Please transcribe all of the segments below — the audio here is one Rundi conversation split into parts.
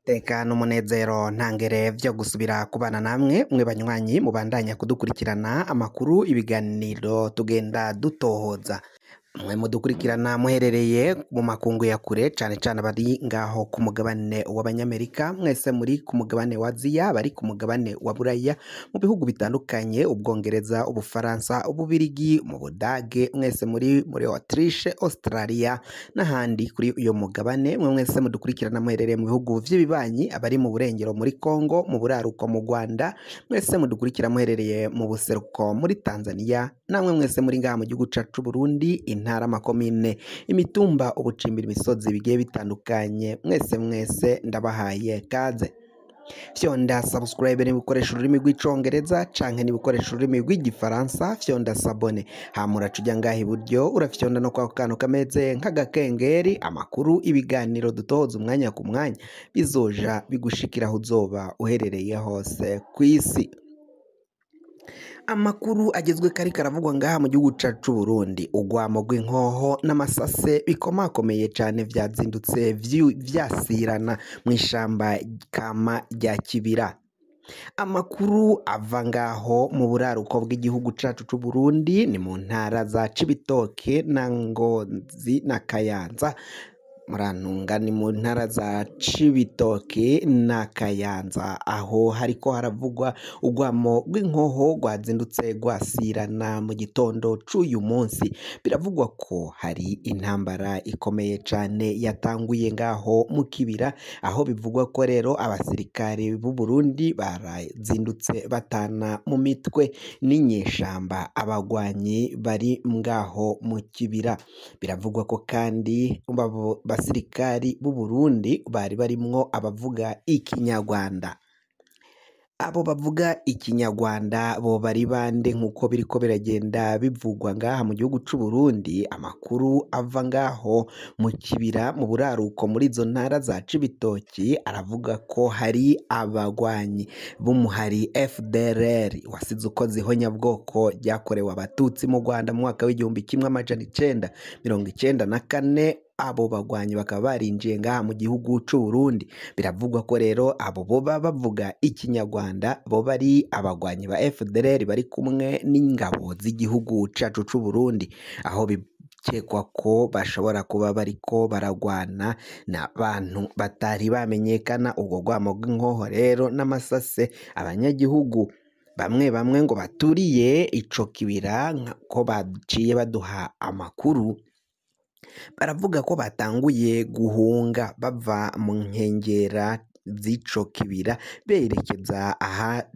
Tekano umunezero ntangere vyo gusubira kubana namwe mwe banywanyi mubandanya kudukurikirana amakuru ibiganiro tugenda dutohoza mwe mudukurikirana muherereye mu makungu ya kure cane cane bari ngaho ku mugabane w'abanyamerika mwese muri ku mugabane wa Aziya bari ku mugabane wa Buraya mu bihugu bitandukanye Ubwongereza Ubufaransa Ububirigi mu Budage mwese muri Autriche Australia n'ahandi kuri uyo mugabane mwe mwese mudukurikirana muherereye mu bihugu vy'ibibanyi abari mu burengero muri Kongo mu buraruko mu Rwanda mwese mudukurikira muherereye mu buseruko muri Tanzania namwe mwese muri ngaha mu gihugu cacu Burundi intara amakomine imitumba ubucimbira imisozi bigiye bitandukanye mwese ndabahaye kaze fyonda subscribe ni bikoresha ururimi rw'icongereza canke ni bikoresha ururimi rw'igifaransa fyonda sabone hamura cuja ngaha iburyo urafyonda no kwa kantu kameze nk'agakengeri amakuru ibiganiro dutoza umwanya ku mwanya bizoja bigushikira aho uzoba uherereye hose kw'isi. Amakuru agezwe kari karavugwa ngaha mu gihugu cacu Burundi ugwamo rw'inkoho n'amasase bikomakomeye cane vyazindutse vyasirana mw'ishamba kama rya Kibira. Amakuru ava ngaho mu buraruko bw'igihugu cacu c'u Burundi ni mu ntara za Cibitoke na Ngozi na Kayanza murantunga ni mu ntara za Cibitoke na Kayanza aho hariko haravugwa ugwamo rw'inkoho rwazindutse rwasirana mu gitondo c'uyu munsi biravugwa ko hari intambara ikomeye cane yatanguye ngaho mu Kibira aho bivugwa ko rero abasirikare b'u Burundi barazindutse batana mu mitwe n'inyeshamba abagwanyi bari ngaho mu Kibira biravugwa ko kandi basirikari b'u Burundi bari barimwo abavuga ikinyarwanda. Abo bavuga ikinyarwanda bo bari bande nkuko biriko biragenda bivugwa ngaha mu gihugu c'u Burundi amakuru ava ngaho mu Kibira mu buraruko muri izo ntara za Cibitoki aravuga ko hari abagwanyi b'umuhari FDLR wasize ukoze ihonyabwoko ryakorewe abatutsi mu Rwanda mu mwaka w'igihumbi kimwe amajana 1994 abo bagwanyi bakaba barinjiye ngaha mu gihugu c'u Burundi biravugwa ko rero abo boba bavuga ikinyarwanda bo bari abagwanyi ba FDLR bari kumwe n'ingabo z'igihugu cacu c'u Burundi aho bikekwa ko bashobora kuba bariko baragwana n'abantu batari bamenyekana ubwo gwamo rw'inkoho rero n'amasase abanyagihugu bamwe ngo baturiye ico Kibira ko baciye baduha amakuru baravuga ko batanguye guhunga bava mu nkengera z'ico Kibira berekeza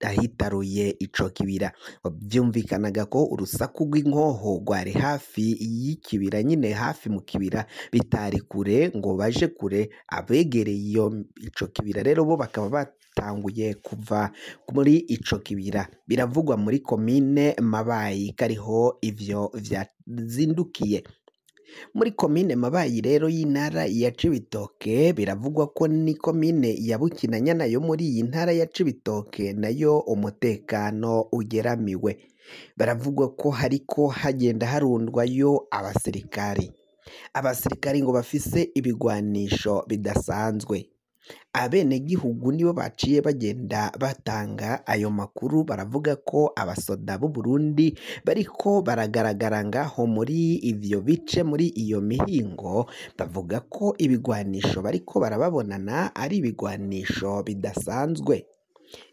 ahitaruye ico Kibira vyumvikanaga ko urusaku rw'inkoho rwari hafi y'Ikibira nyine hafi mu Kibira bitari kure ngo baje kure abegereye ico Kibira rero bo bakaba batanguye kuva muri ico Kibira biravugwa muri komine Mabayi kariho ivyo vyazindukiye muri komine Mabayi rero y'intara ya Cibitoke biravugwa ko ni komine ya Bukinanyana yo muri iyi ntara ya Cibitoke nayo umutekano ugeramiwe baravugwa ko hariko hagenda harundwayo abasirikari ngo bafise ibigwanisho bidasanzwe abenegihugu nibo baciye bagenda batanga ayo makuru baravuga ko abasoda b'u Burundi bariko baragaragara ngaho muri ivyo bice muri iyo mihingo bavuga ko ibigwanisho bariko barababonana ari ibigwanisho bidasanzwe.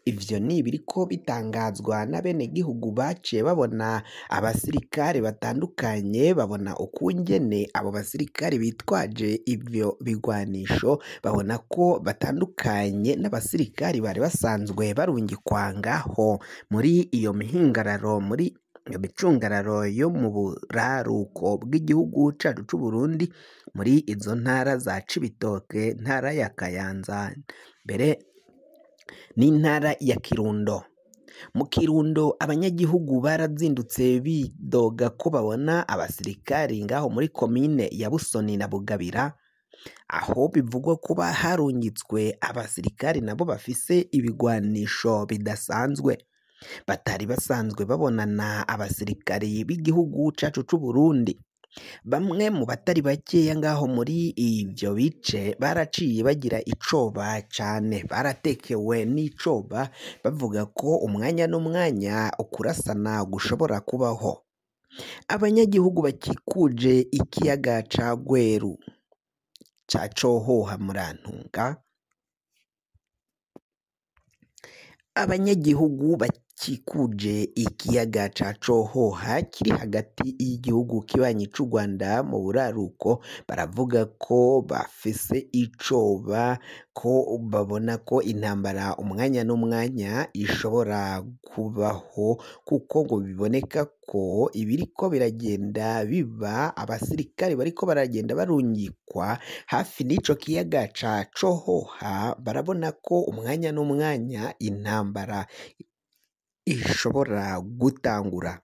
Ivyo ni biriko bitangazwa n'abenegihugu baciye babona abasirikare batandukanye babona ukungene abo basirikare bitwaje ivyo bigwanisho babona ko batandukanye n'abasirikare bari basanzwe barungikwa ngaho muri iyo mihingararo muri imicungararo yo mu buraruko bw'igihugu cacu c'u Burundi muri izo ntara za Cibitoke ntara ya Kayanza mbere n'intara ya Kirundo. Mu Kirundo abanyagihugu barazindutse bidoga ko babona abasirikari ngaho muri komine ya Busoni na Bugabira aho bivugwa ko harungitswe abasirikari nabo bafise ibigwanisho bidasanzwe batari basanzwe babonana abasirikari b'igihugu cacu c'u Burundi Bamwe mu batari bakeya ngaho muri ivyo bice baraciye bagira icoba cane, baratekewe n'icoba bavuga ko umwanya n'umwanya ukurasana gushobora kubaho. Abanyagihugu bakikuje ikiyaga ca Gweru ca Cohoha murantunga, abanyagihugu bakikuje ikiyaga ca Cohoha kiri hagati y'igihugu kibanyi c'u Rwanda mu buraruko, baravuga ko bafise icoba ko babona ko intambara umwanya n'umwanya ishobora kubaho, kuko ngo biboneka ko ibiriko biragenda biba, abasirikare bariko baragenda barungikwa hafi n'ico kiyaga ca Cohoha, barabona ko umwanya n'umwanya intambara ishobora gutangura.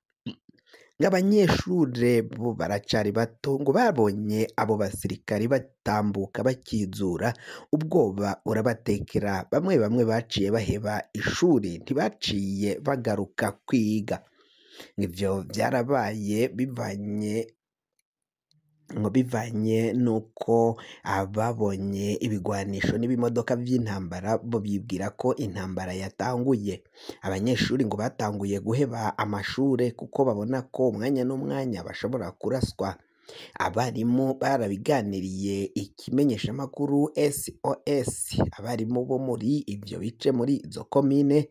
Nk'abanyeshure bo baracari bato ngo babonye abo basirikare batambuka bakizura, ubwoba urabatekera, bamwe bamwe baciye baheba ishuri ntibaciye bagaruka kwiga. Ivyo vyarabaye bivanye nuko ababonye ibigwanisho n'ibimodoka vy'intambara bo bibwira ko intambara yatanguye. Abanyeshuri ngo batanguye guheba amashure kuko babona ko umwanya n'umwanya bashobora kuraswa. Abarimu barabiganiriye ikimenyeshamakuru SOS, abarimu bo muri ivyo bice muri izo komine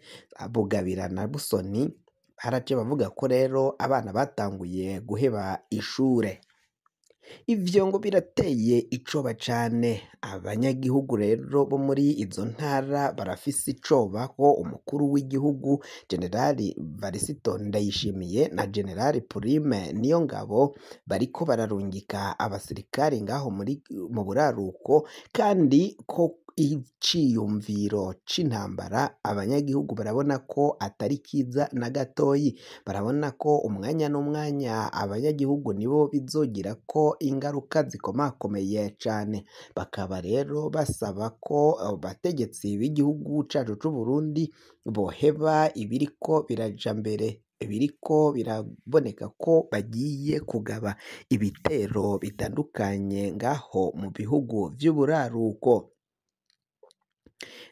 Bugabira na Busoni baraje bavuga ko rero abana batanguye guheba ishure. Ivyo ngo birateye icoba cane. Abanyagihugu rero bo muri izo ntara barafise icoba ko umukuru w'igihugu Generali Varisito Ndayishimiye na Generali Prime Niyongabo bariko bararungika abasirikare ngaho mu buraruko, kandi ko iciyumviro c'intambara abanyagihugu barabona ko atari kiza na gatoyi. Barabona ko umwanya n'umwanya abanyagihugu nibo bizogirako ingaruka zikomakomeye cane. Bakaba rero basaba ko abategetsi b'igihugu cacu c'Uburundi boheba ibiriko biraja mbere, biriko biraboneka ko bagiye kugaba ibitero bitandukanye ngaho mu bihugu vy'uburaruko.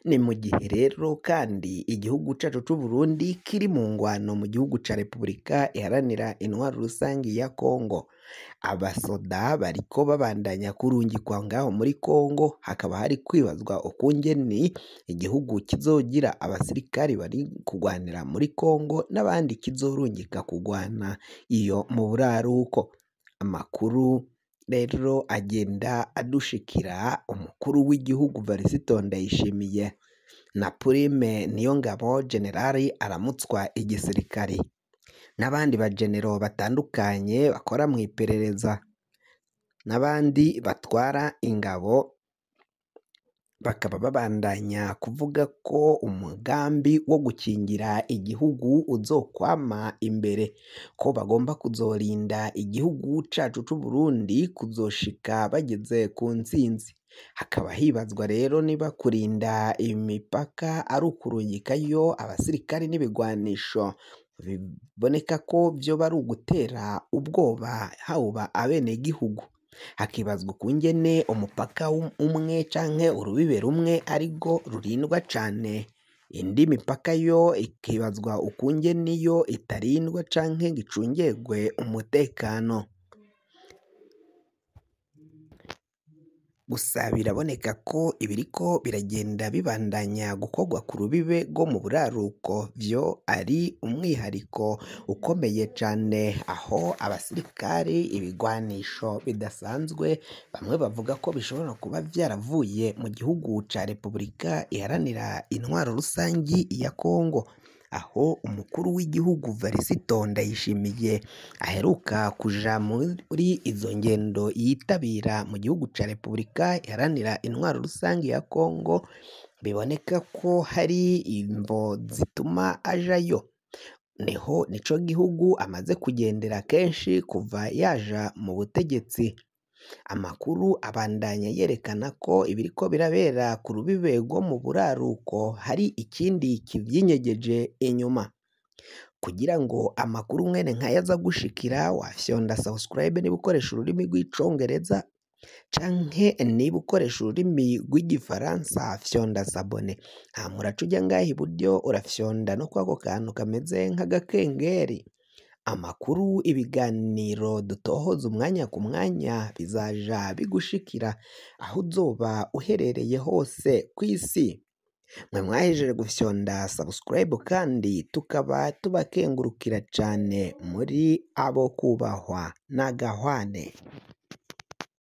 Ni mu gihe rero kandi igihugu cacu c'Uburundi kiri mu ngwano mu gihugu ca Repubulika iharanira intwaro rusangi ya Kongo. Abasoda bariko babandanya kurungikwa ngaho muri Kongo, hakaba hari kwibazwa ukungene igihugu kizogira abasirikari bari kugwanira muri Kongo n'abandi kizorungika kugwana iyo mu buraruko. Amakuru rero agenda adushikira umukuru w'igihugu Varisito Ndayishimiye na Prime Niyongabo Generali aramutswa igisirikare, n'abandi bajenero batandukanye bakora mu iperereza n'abandi batwara ingabo, bakaba babandanya kuvuga ko umugambi wo gukingira igihugu uzokwama imbere, ko bagomba kuzorinda igihugu cacu c'Uburundi kuzoshika bageze ku ntsinzi. Hakaba hibazwa rero niba kurinda imipaka ari ukurungikayo abasirikari n'ibigwanisho, biboneka ko vyoba ari ugutera ubwoba haba abenegihugu. Hakibazwa ukungene umupaka umwe canke urubibe rumwe arirwo rurindwa cane, indi mipaka yo ikibazwa ukungene yo itarindwa canke ngo icungerwe umutekano. Gusa biraboneka ko ibiriko biragenda bibandanya gukorwa ku rubibe rwo mu buraruko vyo ari umwihariko ukomeye cane, aho abasirikare ibigwanisho bidasanzwe bamwe bavuga ko bishobora kuba vyaravuye mu gihugu ca Repubulika iharanira intwaro rusangi ya Kongo, aho umukuru w'igihugu Varisito Ndayishimiye aheruka kuja muri izo ngendo yitabira mu gihugu ca Repubulika iharanira intwaro rusangi ya Kongo. Biboneka ko hari imvo zituma ajayo, nico gihugu amaze kugendera kenshi kuva yaja mu butegetsi. Amakuru abandanya yerekana ko ibiriko birabera ku rubibe rwo mu buraruko hari ikindi kivyinyegeje inyuma. kugira ngo amakuru mwene nk'aya aza gushikira wafyonda subscribe niba ukoresha ururimi rw'icongereza canke niba ukoresha ururimi rw'igifaransa fyonda sabone, hama uraca uja ngaha iburyo urafyonda no kwako kantu kameze nk'agakengeri. Amakuru, ibiganiro dutohoza umwanya ku mwanya bizaja bigushikira aho uzoba uherereye hose kw'isi. Mwe mwahejeje gufyonda subscribe kandi tukaba tubakengurukira cane muri abo kubahwa n'agahwane.